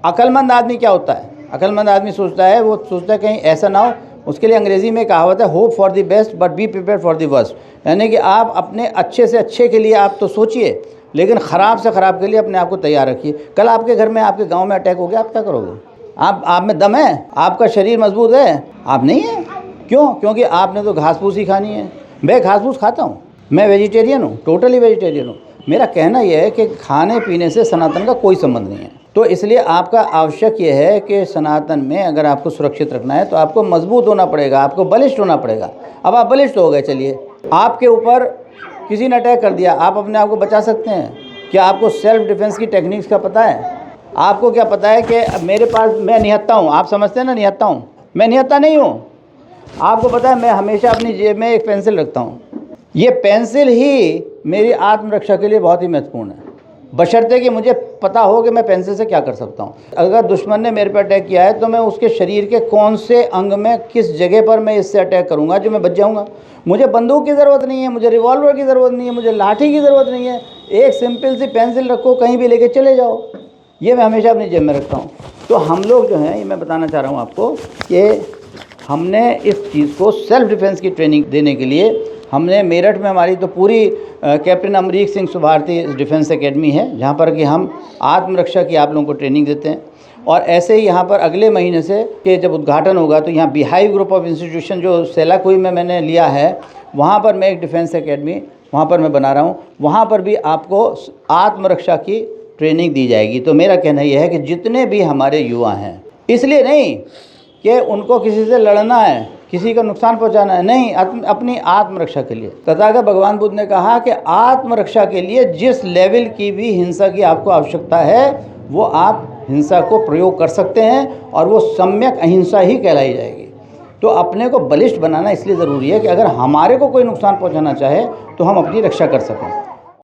अक्लमंद आदमी क्या होता है? अक्लमंद आदमी सोचता है, वो सोचता है कहीं ऐसा ना हो। उसके लिए अंग्रेज़ी में कहावत है, hope for the best but be prepare for the worst. यानी कि आप अपने अच्छे से अच्छे के लिए आप तो सोचिए, लेकिन ख़राब से ख़राब के लिए अपने आप को तैयार रखिए। कल आपके घर में, आपके गांव में अटैक हो गया, आप क्या करोगे? आप में दम है? आपका शरीर मजबूत है? आप नहीं है। क्यों? क्योंकि आपने तो घास फूस ही खानी है। मैं घास फूस खाता हूँ, मैं वेजिटेरियन हूँ, टोटली वेजिटेरियन हूँ। मेरा कहना यह है कि खाने पीने से सनातन का कोई संबंध नहीं है। तो इसलिए आपका आवश्यक यह है कि सनातन में अगर आपको सुरक्षित रखना है तो आपको मजबूत होना पड़ेगा, आपको बलिष्ठ होना पड़ेगा। अब आप बलिष्ठ हो गए, चलिए आपके ऊपर किसी ने अटैक कर दिया, आप अपने आप को बचा सकते हैं? क्या आपको सेल्फ डिफेंस की टेक्निक्स का पता है? आपको क्या पता है कि मेरे पास, मैं निहत्था हूँ, आप समझते हैं ना निहत्था हूँ, मैं निहत्था नहीं हूँ। आपको पता है मैं हमेशा अपनी जेब में एक पेंसिल रखता हूँ। ये पेंसिल ही मेरी आत्मरक्षा के लिए बहुत ही महत्वपूर्ण है, बशर्ते कि मुझे पता हो कि मैं पेंसिल से क्या कर सकता हूँ। अगर दुश्मन ने मेरे पर अटैक किया है तो मैं उसके शरीर के कौन से अंग में, किस जगह पर मैं इससे अटैक करूँगा जो मैं बच जाऊँगा। मुझे बंदूक की ज़रूरत नहीं है, मुझे रिवॉल्वर की ज़रूरत नहीं है, मुझे लाठी की ज़रूरत नहीं है। एक सिंपल सी पेंसिल रखो, कहीं भी लेके चले जाओ। ये मैं हमेशा अपनी जेब में रखता हूँ। तो हम लोग जो हैं, ये मैं बताना चाह रहा हूँ आपको कि हमने इस चीज़ को सेल्फ डिफेंस की ट्रेनिंग देने के लिए हमने मेरठ में, हमारी तो पूरी captain Amrik Singh Subharti defence academy है, जहाँ पर कि हम आत्मरक्षा की आप लोगों को ट्रेनिंग देते हैं। और ऐसे ही यहाँ पर अगले महीने से कि जब उद्घाटन होगा तो यहाँ बिहाइव ग्रुप ऑफ इंस्टीट्यूशन जो सेलाकुई में मैंने लिया है, वहाँ पर मैं एक डिफेंस एकेडमी वहाँ पर मैं बना रहा हूँ। वहाँ पर भी आपको आत्मरक्षा की ट्रेनिंग दी जाएगी। तो मेरा कहना यह है कि जितने भी हमारे युवा हैं, इसलिए नहीं कि उनको किसी से लड़ना है, किसी का नुकसान पहुंचाना है, नहीं, अपनी आत्मरक्षा के लिए। तथागत भगवान बुद्ध ने कहा कि आत्मरक्षा के लिए जिस लेवल की भी हिंसा की आपको आवश्यकता है, वो आप हिंसा को प्रयोग कर सकते हैं और वो सम्यक अहिंसा ही कहलाई जाएगी। तो अपने को बलिष्ठ बनाना इसलिए ज़रूरी है कि अगर हमारे को कोई नुकसान पहुंचाना चाहे तो हम अपनी रक्षा कर सकें।